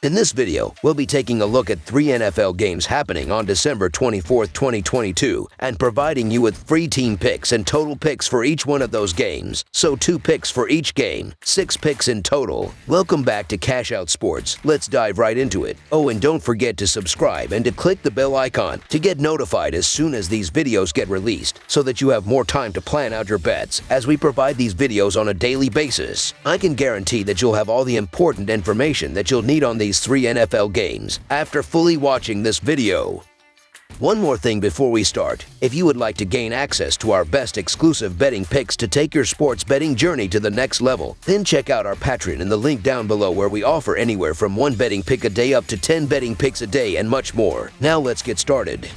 In this video, we'll be taking a look at 3 NFL games happening on December 24, 2022, and providing you with free team picks and total picks for each one of those games. So 2 picks for each game, 6 picks in total. Welcome back to Cash Out Sports. Let's dive right into it. Oh, and don't forget to subscribe and to click the bell icon to get notified as soon as these videos get released, so that you have more time to plan out your bets as we provide these videos on a daily basis. I can guarantee that you'll have all the important information that you'll need on these 3 NFL games after fully watching this video. One more thing before we start. If you would like to gain access to our best exclusive betting picks to take your sports betting journey to the next level, then check out our Patreon in the link down below, where we offer anywhere from 1 betting pick a day up to 10 betting picks a day and much more. Now let's get started.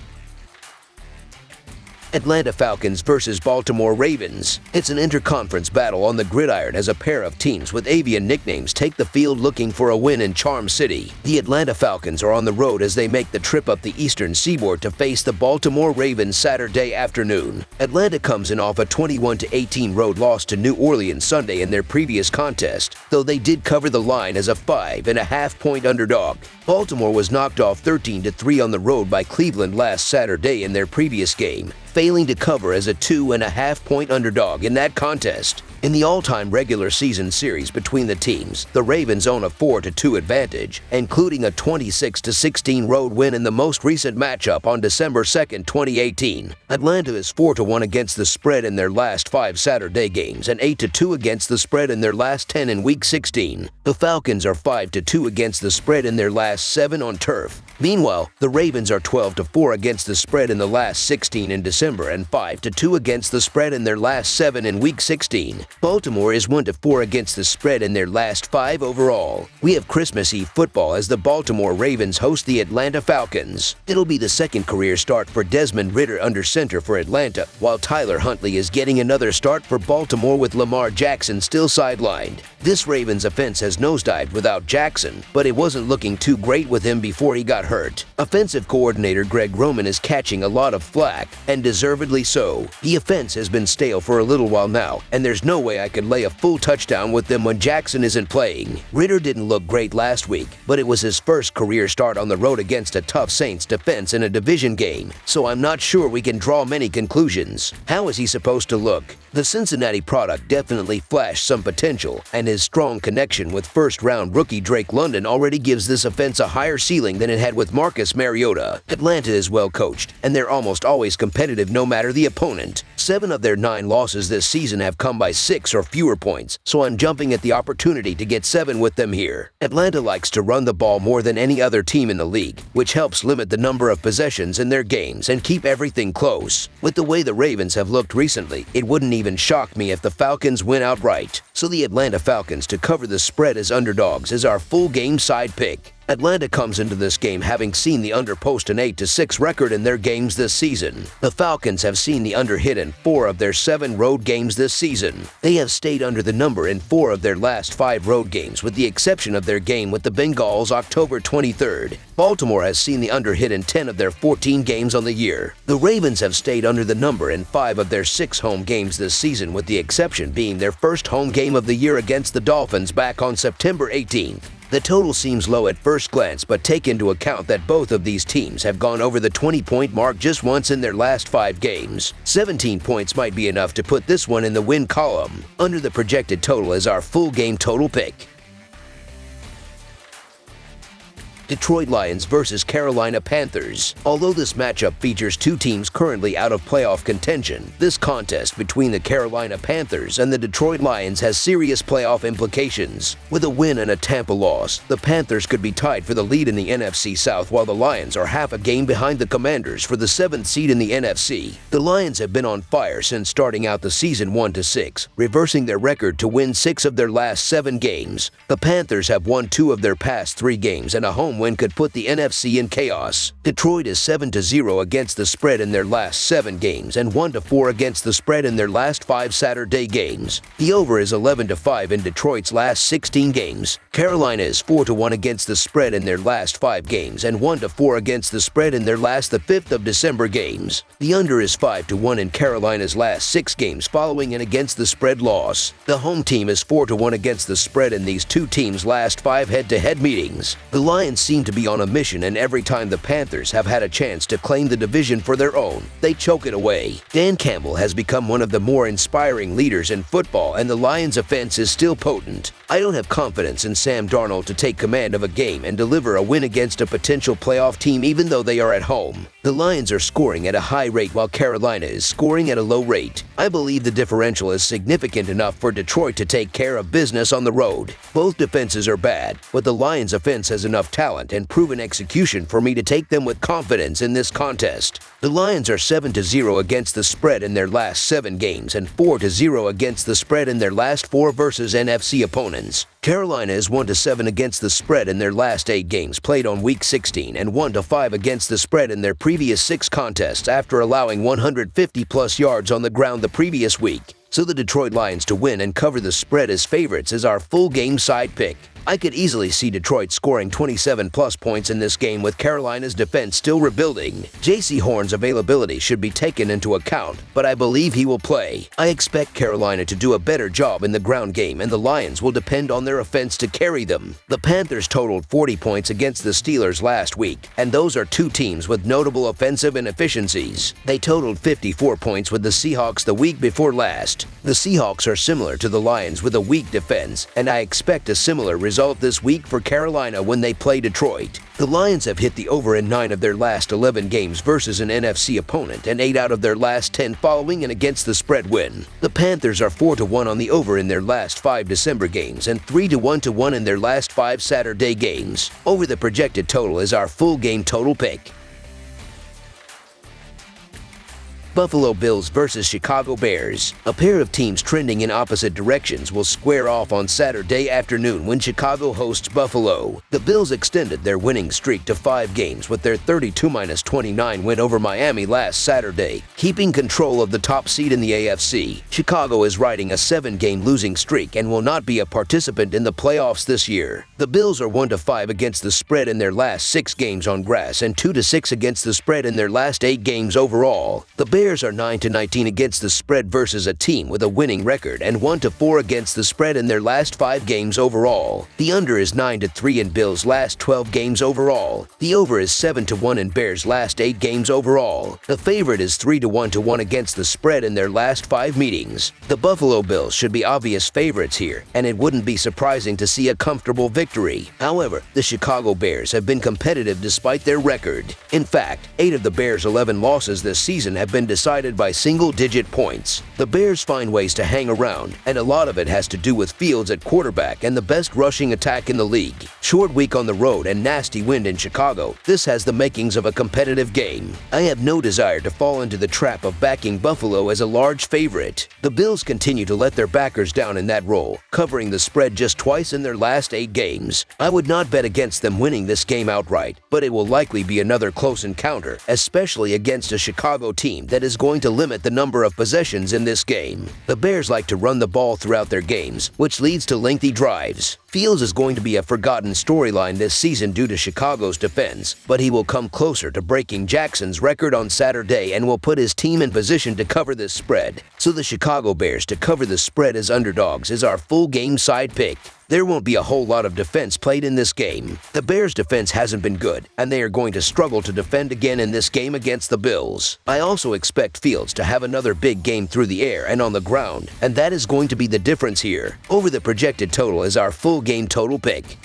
Atlanta Falcons versus Baltimore Ravens. It's an interconference battle on the gridiron as a pair of teams with avian nicknames take the field looking for a win in Charm City. The Atlanta Falcons are on the road as they make the trip up the eastern seaboard to face the Baltimore Ravens Saturday afternoon. Atlanta comes in off a 21-18 road loss to New Orleans Sunday in their previous contest, though they did cover the line as a 5.5-point underdog. Baltimore was knocked off 13-3 on the road by Cleveland last Saturday in their previous game, failing to cover as a 2.5-point underdog in that contest. In the all-time regular season series between the teams, the Ravens own a 4-2 advantage, including a 26-16 road win in the most recent matchup on December 2, 2018. Atlanta is 4-1 against the spread in their last 5 Saturday games and 8-2 against the spread in their last 10 in Week 16. The Falcons are 5-2 against the spread in their last 7 on turf. Meanwhile, the Ravens are 12-4 against the spread in the last 16 in December and 5-2 against the spread in their last 7 in Week 16. Baltimore is 1-4 against the spread in their last 5 overall. We have Christmas Eve football as the Baltimore Ravens host the Atlanta Falcons. It'll be the second career start for Desmond Ridder under center for Atlanta, while Tyler Huntley is getting another start for Baltimore with Lamar Jackson still sidelined. This Ravens offense has nosedived without Jackson, but it wasn't looking too great with him before he got hurt. Offensive coordinator Greg Roman is catching a lot of flack, and deservedly so. The offense has been stale for a little while now, and there's no way I could lay a full touchdown with them when Jackson isn't playing. Ridder didn't look great last week, but it was his first career start on the road against a tough Saints defense in a division game, so I'm not sure we can draw many conclusions. How is he supposed to look? The Cincinnati product definitely flashed some potential, and his strong connection with first-round rookie Drake London already gives this offense a higher ceiling than it had with Marcus Mariota. Atlanta is well coached, and they're almost always competitive no matter the opponent. 7 of their 9 losses this season have come by 6 or fewer points, so I'm jumping at the opportunity to get 7 with them here. Atlanta likes to run the ball more than any other team in the league, which helps limit the number of possessions in their games and keep everything close. With the way the Ravens have looked recently, it wouldn't even shock me if the Falcons win outright. So the Atlanta Falcons to cover the spread as underdogs is our full game side pick. Atlanta comes into this game having seen the under post an 8-6 record in their games this season. The Falcons have seen the under hit in 4 of their 7 road games this season. They have stayed under the number in 4 of their last 5 road games, with the exception of their game with the Bengals October 23rd. Baltimore has seen the under hit in 10 of their 14 games on the year. The Ravens have stayed under the number in 5 of their 6 home games this season, with the exception being their first home game of the year against the Dolphins back on September 18th. The total seems low at first glance, but take into account that both of these teams have gone over the 20-point mark just once in their last 5 games. 17 points might be enough to put this one in the win column. Under the projected total is our full game total pick. Detroit Lions versus Carolina Panthers. Although this matchup features 2 teams currently out of playoff contention, this contest between the Carolina Panthers and the Detroit Lions has serious playoff implications. With a win and a Tampa loss, the Panthers could be tied for the lead in the NFC South, while the Lions are half a game behind the Commanders for the 7th seed in the NFC. The Lions have been on fire since starting out the season 1-6, reversing their record to win 6 of their last 7 games. The Panthers have won 2 of their past 3 games and a home home win could put the NFC in chaos. Detroit is 7-0 against the spread in their last 7 games and 1-4 against the spread in their last 5 Saturday games. The over is 11-5 in Detroit's last 16 games. Carolina is 4-1 against the spread in their last 5 games and 1-4 against the spread in their last 5th of December games. The under is 5-1 in Carolina's last 6 games following an against the spread loss. The home team is 4-1 against the spread in these two teams' last 5 head-to-head meetings. The Lions seem to be on a mission, and every time the Panthers have had a chance to claim the division for their own, they choke it away. Dan Campbell has become one of the more inspiring leaders in football, and the Lions' offense is still potent. I don't have confidence in Sam Darnold to take command of a game and deliver a win against a potential playoff team even though they are at home. The Lions are scoring at a high rate while Carolina is scoring at a low rate. I believe the differential is significant enough for Detroit to take care of business on the road. Both defenses are bad, but the Lions' offense has enough talent and proven execution for me to take them with confidence in this contest. The Lions are 7-0 against the spread in their last 7 games and 4-0 against the spread in their last 4 versus NFC opponents. Carolina is 1-7 against the spread in their last 8 games played on Week 16 and 1-5 against the spread in their previous 6 contests after allowing 150-plus yards on the ground the previous week. So the Detroit Lions to win and cover the spread as favorites is our full game side pick. I could easily see Detroit scoring 27-plus points in this game with Carolina's defense still rebuilding. J.C. Horn's availability should be taken into account, but I believe he will play. I expect Carolina to do a better job in the ground game, and the Lions will depend on their offense to carry them. The Panthers totaled 40 points against the Steelers last week, and those are two teams with notable offensive inefficiencies. They totaled 54 points with the Seahawks the week before last. The Seahawks are similar to the Lions with a weak defense, and I expect a similar result this week for Carolina when they play Detroit. The Lions have hit the over in 9 of their last 11 games versus an NFC opponent and 8 out of their last 10 following an against the spread win. The Panthers are 4-1 on the over in their last 5 December games and 3-1 in their last 5 Saturday games. Over the projected total is our full game total pick. Buffalo Bills versus Chicago Bears. A pair of teams trending in opposite directions will square off on Saturday afternoon when Chicago hosts Buffalo. The Bills extended their winning streak to 5 games with their 32-29 win over Miami last Saturday, keeping control of the top seed in the AFC. Chicago is riding a 7-game losing streak and will not be a participant in the playoffs this year. The Bills are 1-5 against the spread in their last 6 games on grass and 2-6 against the spread in their last 8 games overall. The Bears are 9-19 against the spread versus a team with a winning record and 1-4 against the spread in their last 5 games overall. The under is 9-3 in Bills' last 12 games overall. The over is 7-1 in Bears' last 8 games overall. The favorite is 3-1 against the spread in their last 5 meetings. The Buffalo Bills should be obvious favorites here, and it wouldn't be surprising to see a comfortable victory. However, the Chicago Bears have been competitive despite their record. In fact, 8 of the Bears' 11 losses this season have been decided by single-digit points. The Bears find ways to hang around, and a lot of it has to do with Fields at quarterback and the best rushing attack in the league. Short week on the road and nasty wind in Chicago, this has the makings of a competitive game. I have no desire to fall into the trap of backing Buffalo as a large favorite. The Bills continue to let their backers down in that role, covering the spread just twice in their last 8 games. I would not bet against them winning this game outright, but it will likely be another close encounter, especially against a Chicago team that is going to limit the number of possessions in this game. The Bears like to run the ball throughout their games, which leads to lengthy drives. Fields is going to be a forgotten storyline this season due to Chicago's defense, but he will come closer to breaking Jackson's record on Saturday and will put his team in position to cover this spread. So the Chicago Bears to cover the spread as underdogs is our full game side pick. There won't be a whole lot of defense played in this game. The Bears' defense hasn't been good, and they are going to struggle to defend again in this game against the Bills. I also expect Fields to have another big game through the air and on the ground, and that is going to be the difference here. Over the projected total is our full game total pick.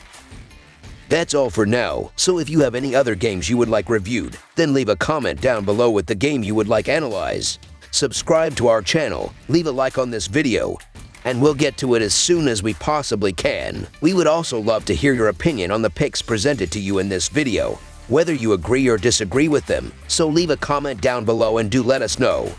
That's all for now, so if you have any other games you would like reviewed, then leave a comment down below with the game you would like analyzed. Subscribe to our channel, leave a like on this video, and we'll get to it as soon as we possibly can. We would also love to hear your opinion on the picks presented to you in this video, whether you agree or disagree with them, so leave a comment down below and do let us know.